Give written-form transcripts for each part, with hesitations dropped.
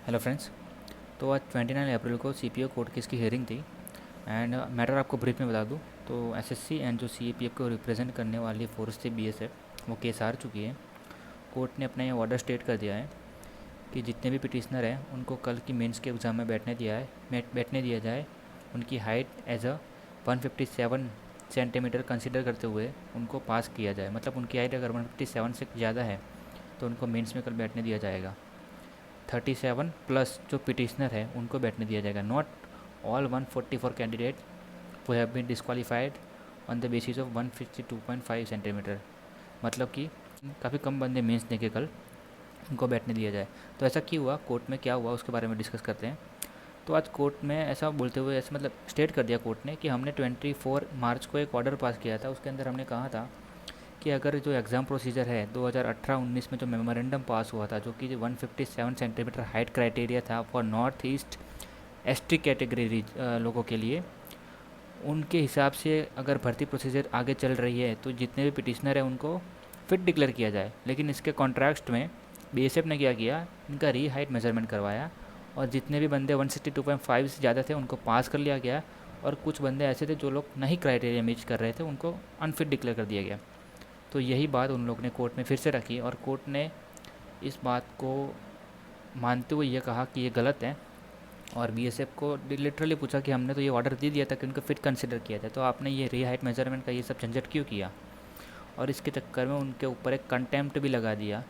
Hello friends. तो आज 29 अप्रैल को सीपीओ कोर्ट केस की हियरिंग थी एंड मैटर आपको ब्रीफ में बता दूं तो एसएससी एंड जो सीपीएफ को रिप्रेजेंट करने वाली फोर्स थी बीएसएफ, वो केस हार चुकी है। कोर्ट ने अपना ये ऑर्डर स्टेट कर दिया है कि जितने भी पिटिशनर हैं उनको कल की मेंस के एग्ज़ाम में बैठने दिया जाए। उनकी height as a 157 centimetre consider करते हुए उनको पास किया जाए। मतलब उनकी हाइट अगर 157 से ज़्यादा है तो उनको मेंस में कल बैठने दिया जाएगा। 37 प्लस जो पिटिशनर है उनको बैठने दिया जाएगा। Not all 144 candidate who have been disqualified on the basis of 152.5 centimetre. मतलब कि काफ़ी कम बंदे मेंस देके कल उनको बैठने दिया जाए। तो ऐसा क्यों हुआ, कोर्ट में क्या हुआ, उसके बारे में डिस्कस करते हैं। तो आज कोर्ट में ऐसा बोलते हुए ऐसे मतलब स्टेट कर दिया कोर्ट ने कि हमने 24 मार्च को एक ऑर्डर पास किया था। उसके अंदर हमने कहा था कि अगर जो एग्ज़ाम प्रोसीजर है 2018-19 में जो मेमोरेंडम पास हुआ था, जो कि 157 सेंटीमीटर हाइट क्राइटेरिया था for north east ST category लोगों के लिए, उनके हिसाब से अगर भर्ती प्रोसीजर आगे चल रही है तो जितने भी पिटिशनर हैं उनको फिट डिक्लेयर किया जाए। लेकिन इसके कॉन्ट्रैक्ट में बीएसएफ ने क्या किया, इनका री हाइट मेजरमेंट करवाया और जितने भी बंदे 162.5 से ज़्यादा थे उनको पास कर लिया गया, और कुछ बंदे ऐसे थे जो लोग नहीं क्राइटेरिया मीट कर रहे थे उनको अनफिट डिक्लेयर कर दिया गया। तो यही बात उन लोग ने कोर्ट में फिर से रखी और कोर्ट ने इस बात को मानते हुए ये कहा कि ये गलत है। और बीएसएफ को लिटरली पूछा कि हमने तो ये ऑर्डर दे दिया था कि उनको फिट कंसिडर किया जाए, तो आपने ये री हाइट मेजरमेंट का ये सब झंझट क्यों किया। और इसके चक्कर में उनके ऊपर एक कंटेम्प्ट भी लगा दिया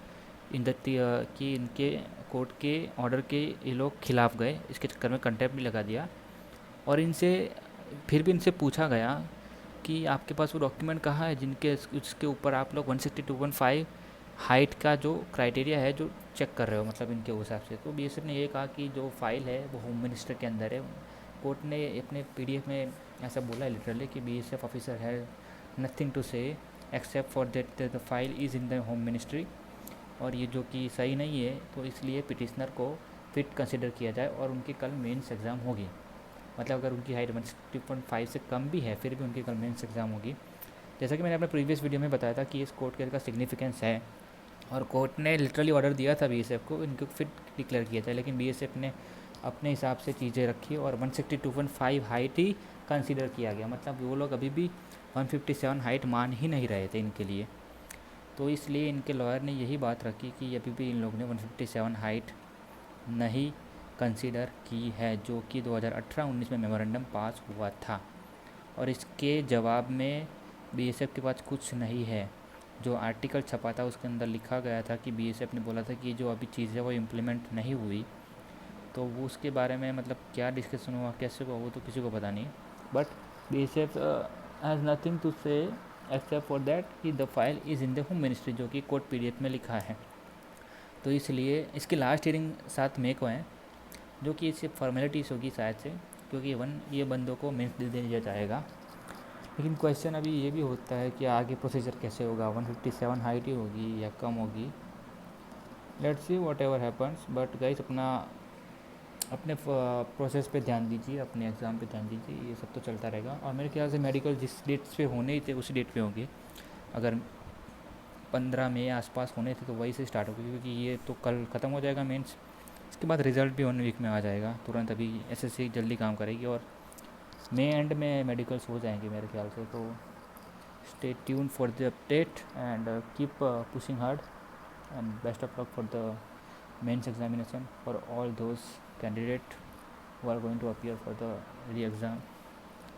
इन द कि इनके कोर्ट के ऑर्डर के ये लोग खिलाफ गए, इसके चक्कर में कंटेम्प्ट भी लगा दिया। और इनसे फिर भी इनसे पूछा गया कि आपके पास वो डॉक्यूमेंट कहाँ है जिनके उसके ऊपर आप लोग 162.5 हाइट का जो क्राइटेरिया है जो चेक कर रहे हो, मतलब इनके हिसाब से। तो बीएसएफ ने ये कहा कि जो फाइल है वो होम मिनिस्टर के अंदर है। कोर्ट ने अपने पीडीएफ में ऐसा बोला है लिटरली कि बीएसएफ ऑफिसर है nothing to say except for that the file is in the home ministry. और ये जो कि सही नहीं है, तो इसलिए पिटिशनर को फिट कंसिडर किया जाए और उनकी कल मेंस एग्ज़ाम होगी। मतलब अगर उनकी हाइट 160.5 से कम भी है फिर भी उनकी कल मेंस एग्ज़ाम होगी। जैसा कि मैंने अपने प्रीवियस वीडियो में बताया था कि इस कोर्ट केस का सिग्निफिकेंस है, और कोर्ट ने लिटरली ऑर्डर दिया था बीएसएफ को इनको फिट डिक्लेयर किया था, लेकिन बीएसएफ ने अपने हिसाब से चीज़ें रखी और 162.5 हाइट ही कंसीडर किया गया। मतलब वो लोग अभी भी 157 हाइट मान ही नहीं रहे थे इनके लिए। तो इसलिए इनके लॉयर ने यही बात रखी कि अभी भी इन लोगों ने 157 हाइट नहीं कंसीडर की है, जो कि 2018-19 में मेमोरेंडम पास हुआ था। और इसके जवाब में बीएसएफ के पास कुछ नहीं है। जो आर्टिकल छपा था उसके अंदर लिखा गया था कि बीएसएफ ने बोला था कि जो अभी चीज़ है वो इम्प्लीमेंट नहीं हुई, तो वो उसके बारे में मतलब क्या डिस्कशन हुआ कैसे हुआ वो तो किसी को पता नहीं। But BSF has nothing to say except for that कि the file is in the home ministry, जो कि कोर्ट पीडीएफ में लिखा है। तो इसलिए इसकी लास्ट हियरिंग 7 मई को है, जो कि इससे फॉर्मेलिटीज़ होगी शायद से, क्योंकि ये बंदों को मेंस दे दिया जाएगा। लेकिन क्वेश्चन अभी ये भी होता है कि आगे प्रोसीजर कैसे होगा, 157 हाइट ही होगी या कम होगी। Let's see what ever happens. But guys अपने प्रोसेस पे ध्यान दीजिए, अपने एग्ज़ाम पे ध्यान दीजिए, ये सब तो चलता रहेगा। और मेरे ख्याल से मेडिकल जिस डेट्स पे होने ही थे उसी डेट पे होंगे। अगर 15 मई आसपास होने थे तो वही से स्टार्ट होगी, क्योंकि ये तो कल ख़त्म हो जाएगा मेंस। इसके बाद रिज़ल्ट भी 1 वीक में आ जाएगा तुरंत। अभी एसएससी जल्दी काम करेगी और मई एंड में मेडिकल्स हो जाएंगे मेरे ख्याल से। तो stay tuned for the update and keep pushing hard, and best of luck for the mains examination for all those candidates who are going to appear for the re-exam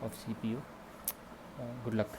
of CPU. Good luck.